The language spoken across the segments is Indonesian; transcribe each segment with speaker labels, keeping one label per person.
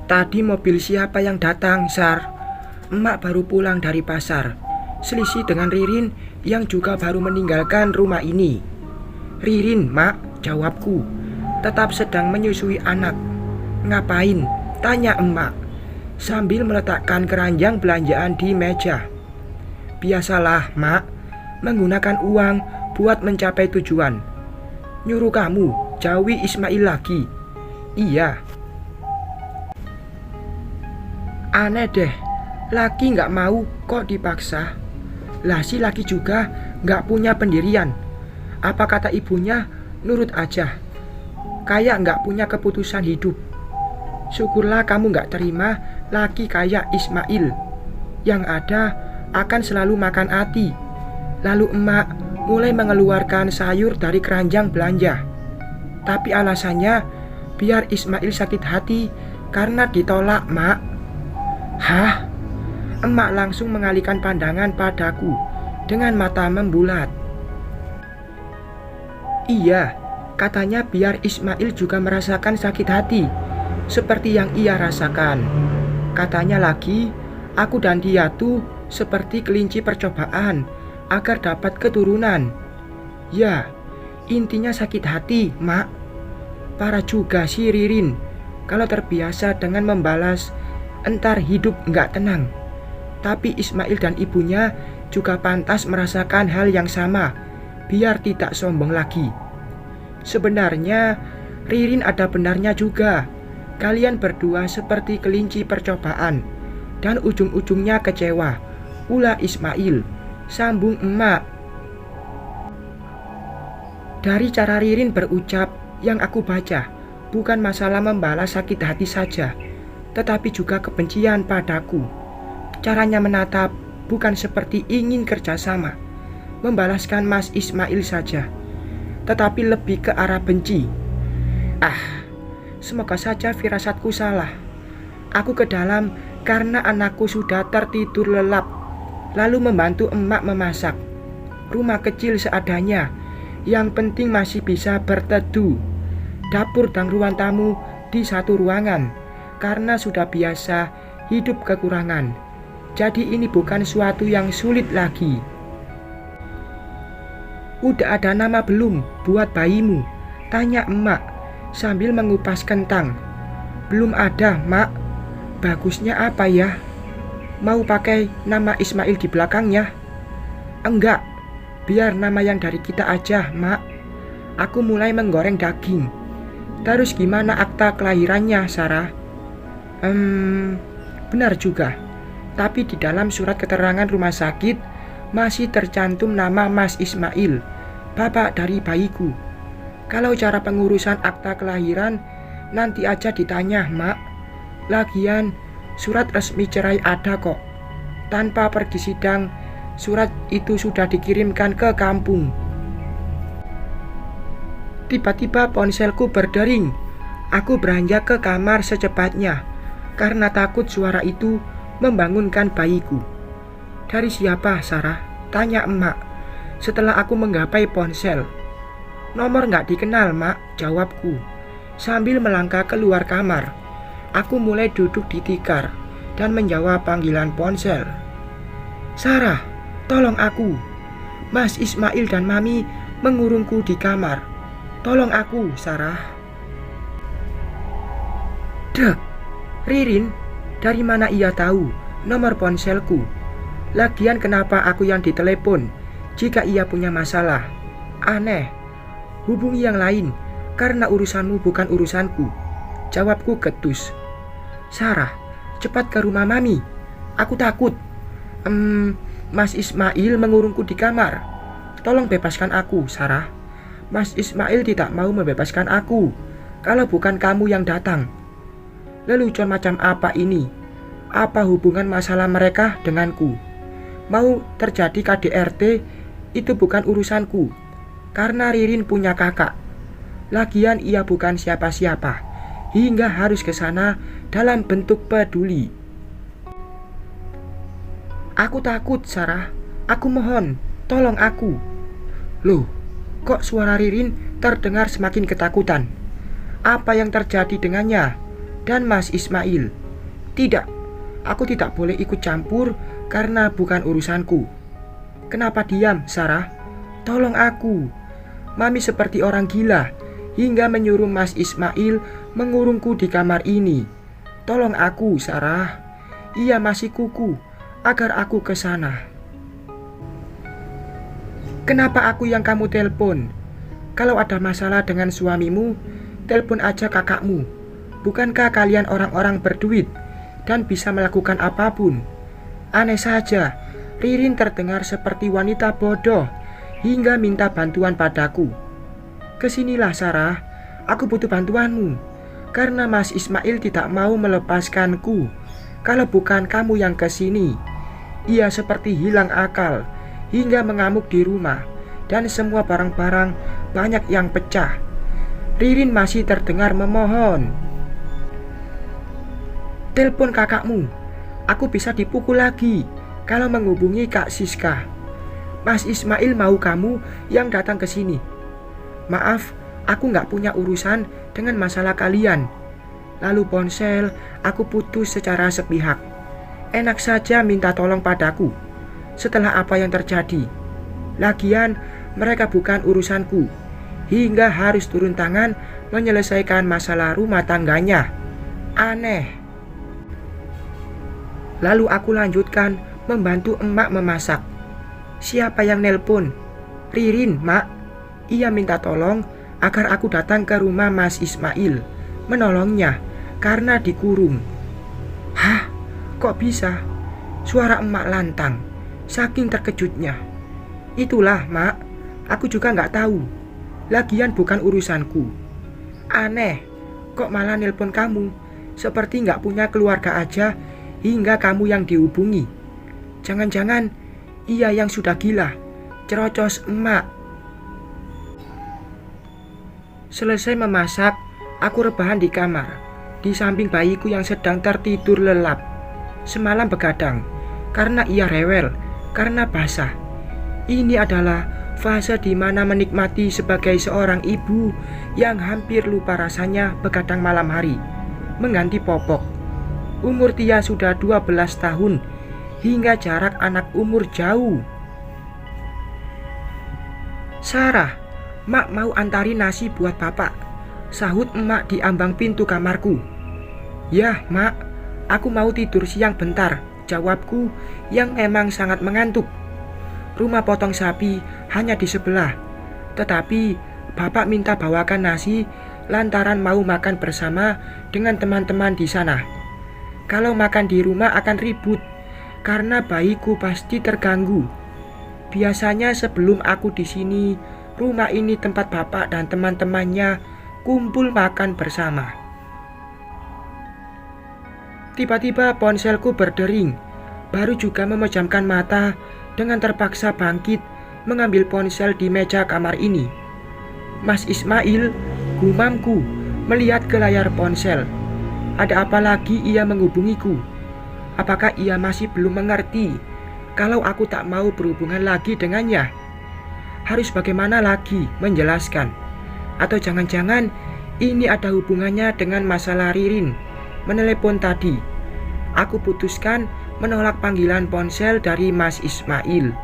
Speaker 1: Tadi mobil siapa yang datang, Sar? Emak baru pulang dari pasar. Selisih dengan Ririn yang juga baru meninggalkan rumah ini. Ririn, Mak, jawabku. Tetap sedang menyusui anak. Ngapain? Tanya emak sambil meletakkan keranjang belanjaan di meja. Biasalah, Mak, menggunakan uang buat mencapai tujuan. Nyuruh kamu jauhi Ismail lagi. Iya. Aneh deh, laki gak mau kok dipaksa. Lah si laki juga gak punya pendirian. Apa kata ibunya, nurut aja. Kayak gak punya keputusan hidup. Syukurlah kamu gak terima laki kayak Ismail. Yang ada akan selalu makan hati. Lalu emak mulai mengeluarkan sayur dari keranjang belanja. Tapi alasannya biar Ismail sakit hati karena ditolak, Mak. Hah? Emak langsung mengalihkan pandangan padaku dengan mata membulat. Iya, katanya biar Ismail juga merasakan sakit hati seperti yang ia rasakan. Katanya lagi, aku dan dia tuh seperti kelinci percobaan agar dapat keturunan. Ya, intinya sakit hati, Mak. Parah juga si Ririn kalau terbiasa dengan membalas, entar hidup nggak tenang. Tapi Ismail dan ibunya juga pantas merasakan hal yang sama, biar tidak sombong lagi. Sebenarnya Ririn ada benarnya juga. Kalian berdua seperti kelinci percobaan dan ujung-ujungnya kecewa. Ulah Ismail, sambung emak. Dari cara Ririn berucap yang aku baca, bukan masalah membalas sakit hati saja, tetapi juga kebencian padaku. Caranya menatap bukan seperti ingin kerjasama, membalaskan Mas Ismail saja, tetapi lebih ke arah benci. Semoga saja firasatku salah. Aku ke dalam karena anakku sudah tertidur lelap, lalu membantu emak memasak. Rumah kecil seadanya, yang penting masih bisa berteduh. Dapur dan ruang tamu di satu ruangan, karena sudah biasa hidup kekurangan. Jadi ini bukan suatu yang sulit lagi. Udah ada nama belum buat bayimu? Tanya emak sambil mengupas kentang. Belum ada, Mak. Bagusnya apa ya? Mau pakai nama Ismail di belakangnya? Enggak, biar nama yang dari kita aja, Mak. Aku mulai menggoreng daging. Terus gimana akta kelahirannya, Sarah? Benar juga. Tapi di dalam surat keterangan rumah sakit masih tercantum nama Mas Ismail, bapak dari bayiku. Kalau cara pengurusan akta kelahiran nanti aja ditanya, Mak. Lagian surat resmi cerai ada kok. Tanpa pergi sidang, surat itu sudah dikirimkan ke kampung. Tiba-tiba ponselku berdering. Aku beranjak ke kamar secepatnya karena takut suara itu membangunkan bayiku. Dari siapa, Sarah? Tanya emak setelah aku menggapai ponsel. Nomor nggak dikenal, Mak, jawabku sambil melangkah keluar kamar. Aku mulai duduk di tikar dan menjawab panggilan ponsel. Sarah, tolong aku. Mas Ismail dan Mami mengurungku di kamar. Tolong aku, Sarah. Dek, Ririn, dari mana ia tahu nomor ponselku? Lagian kenapa aku yang ditelepon jika ia punya masalah? Aneh. Hubungi yang lain, karena urusanmu bukan urusanku, jawabku ketus. Sarah, cepat ke rumah Mami. Aku takut. Mas Ismail mengurungku di kamar. Tolong bebaskan aku, Sarah. Mas Ismail tidak mau membebaskan aku kalau bukan kamu yang datang. Lelucon macam apa ini? Apa hubungan masalah mereka denganku? Mau terjadi KDRT itu bukan urusanku, karena Ririn punya kakak. Lagian ia bukan siapa-siapa hingga harus ke sana dalam bentuk peduli. Aku takut, Sarah. Aku mohon, tolong aku. Loh, kok suara Ririn terdengar semakin ketakutan? Apa yang terjadi dengannya? dan Mas Ismail. Tidak, aku tidak boleh ikut campur karena bukan urusanku. Kenapa diam, Sarah? Tolong aku. Mami seperti orang gila hingga menyuruh Mas Ismail mengurungku di kamar ini. Tolong aku, Sarah. Ia masih kuku agar aku ke sana. Kenapa aku yang kamu telepon? Kalau ada masalah dengan suamimu, telepon aja kakakmu. Bukankah kalian orang-orang berduit dan bisa melakukan apapun? Aneh saja, Ririn terdengar seperti wanita bodoh hingga minta bantuan padaku. Kesinilah Sarah, aku butuh bantuanmu. Karena Mas Ismail tidak mau melepaskanku. Kalau bukan kamu yang kesini. Ia seperti hilang akal hingga mengamuk di rumah, dan semua barang-barang banyak yang pecah. Ririn masih terdengar memohon. Telepon kakakmu, aku bisa dipukul lagi kalau menghubungi Kak Siska. Mas Ismail mau kamu yang datang ke sini. Maaf, aku nggak punya urusan dengan masalah kalian. Lalu ponsel aku putus secara sepihak. Enak saja minta tolong padaku setelah apa yang terjadi. Lagian mereka bukan urusanku hingga harus turun tangan menyelesaikan masalah rumah tangganya. Aneh. Lalu aku lanjutkan membantu emak memasak. Siapa yang nelpon? Ririn, Mak. Ia minta tolong agar aku datang ke rumah Mas Ismail menolongnya karena dikurung. Hah? Kok bisa? Suara emak lantang, saking terkejutnya. Itulah, Mak. Aku juga nggak tahu. Lagian bukan urusanku. Aneh, kok malah nelpon kamu? Seperti nggak punya keluarga aja hingga kamu yang dihubungi. Jangan-jangan ia yang sudah gila. Cerocos emak. Selesai memasak, aku rebahan di kamar, di samping bayiku yang sedang tertidur lelap. Semalam begadang karena ia rewel, karena basah. Ini adalah fase di mana menikmati sebagai seorang ibu yang hampir lupa rasanya begadang malam hari, mengganti popok. Umur Tia sudah 12 tahun, hingga jarak anak umur jauh. Sarah, Mak mau antari nasi buat bapak, sahut emak di ambang pintu kamarku. Yah, Mak. Aku mau tidur siang bentar, jawabku yang memang sangat mengantuk. Rumah potong sapi hanya di sebelah, tetapi bapak minta bawakan nasi lantaran mau makan bersama dengan teman-teman di sana. Kalau makan di rumah akan ribut, karena bayiku pasti terganggu. Biasanya sebelum aku di sini, rumah ini tempat bapak dan teman-temannya kumpul makan bersama. Tiba-tiba ponselku berdering, baru juga memejamkan mata dengan terpaksa bangkit mengambil ponsel di meja kamar ini. Mas Ismail, gumamku melihat ke layar ponsel. Ada apa lagi ia menghubungiku? Apakah ia masih belum mengerti kalau aku tak mau berhubungan lagi dengannya? Harus bagaimana lagi menjelaskan? Atau jangan-jangan ini ada hubungannya dengan masalah Ririn menelepon tadi. Aku putuskan menolak panggilan ponsel dari Mas Ismail.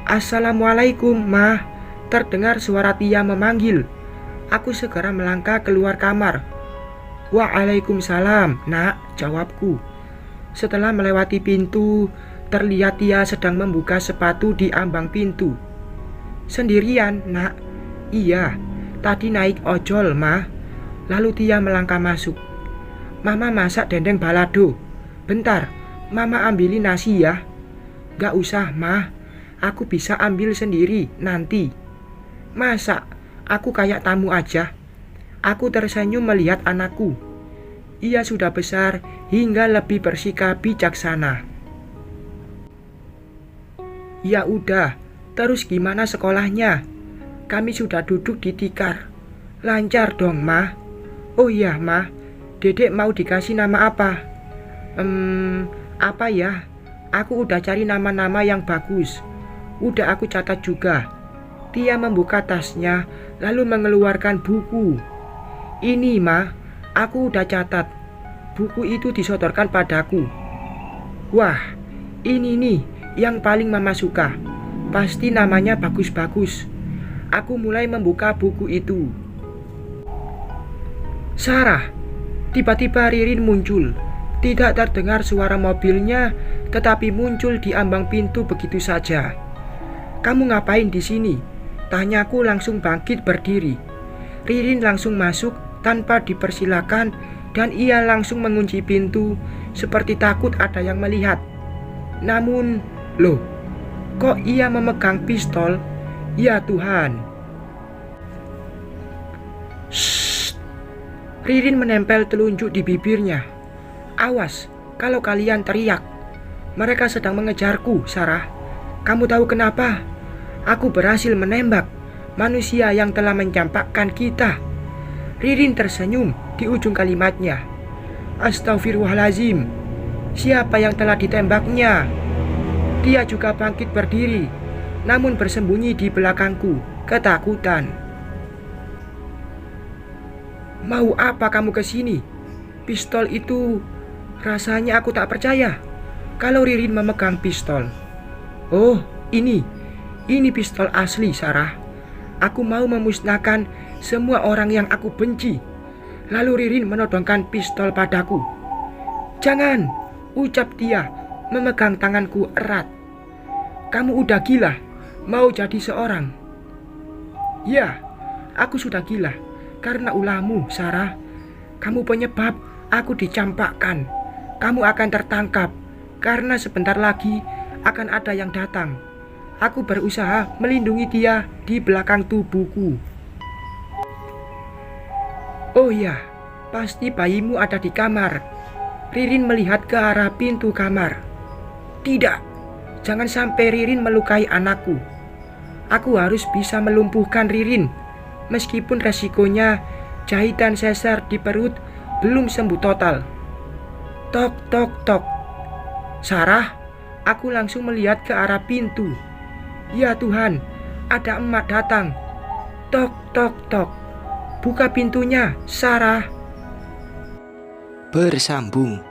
Speaker 1: Assalamualaikum, Ma. Terdengar suara Tia memanggil. Aku segera melangkah keluar kamar. Waalaikumsalam, Nak, jawabku. Setelah melewati pintu, terlihat Tia sedang membuka sepatu di ambang pintu. Sendirian, Nak? Iya, tadi naik ojol, Ma. Lalu Tia melangkah masuk. Mama masak dendeng balado. Bentar, Mama ambilin nasi ya. Gak usah, Ma. Aku bisa ambil sendiri nanti. Masa? Aku kayak tamu aja. Aku tersenyum melihat anakku. Ia sudah besar hingga lebih bersikap bijaksana. Ya udah, terus gimana sekolahnya? Kami sudah duduk di tikar. Lancar dong, Ma. Oh iya, Ma. Dedek mau dikasih nama apa? Apa ya? Aku udah cari nama-nama yang bagus. Udah aku catat juga. Tia membuka tasnya lalu mengeluarkan buku. Ini, Ma, Aku udah catat. Buku itu disodorkan padaku. Wah, ini nih yang paling Mama suka. Pasti namanya bagus-bagus. Aku mulai membuka buku itu. Sarah, tiba-tiba Ririn muncul. Tidak terdengar suara mobilnya, tetapi muncul di ambang pintu begitu saja. "Kamu ngapain di sini?" tanyaku langsung bangkit berdiri. Ririn langsung masuk tanpa dipersilakan dan ia langsung mengunci pintu seperti takut ada yang melihat. Namun, loh, kok ia memegang pistol? Ya Tuhan. Shh. Ririn menempel telunjuk di bibirnya. "Awas, kalau kalian teriak. Mereka sedang mengejarku, Sarah. Kamu tahu kenapa? Aku berhasil menembak manusia yang telah mencampakkan kita." Ririn tersenyum di ujung kalimatnya. Astagfirullahalazim. Siapa yang telah ditembaknya? Dia juga bangkit berdiri, namun bersembunyi di belakangku, ketakutan. "Mau apa kamu ke sini? Pistol itu..." Rasanya aku tak percaya kalau Ririn memegang pistol. "Oh, ini pistol asli, Sarah. Aku mau memusnahkan semua orang yang aku benci." Lalu Ririn menodongkan pistol padaku. "Jangan," ucap dia memegang tanganku erat. "Kamu udah gila, mau jadi seorang?" "Ya, aku sudah gila karena ulahmu, Sarah. Kamu penyebab aku dicampakkan. Kamu akan tertangkap karena sebentar lagi akan ada yang datang. Aku berusaha melindungi dia di belakang tubuhku." "Oh ya, pasti bayimu ada di kamar." Ririn melihat ke arah pintu kamar. "Tidak, jangan sampai Ririn melukai anakku. Aku harus bisa melumpuhkan Ririn, meskipun resikonya jahitan sesar di perut belum sembuh total." Tok, tok, tok. "Sarah," aku langsung melihat ke arah pintu. Ya Tuhan, ada emak datang. Tok, tok, tok. "Buka pintunya, Sarah."
Speaker 2: Bersambung.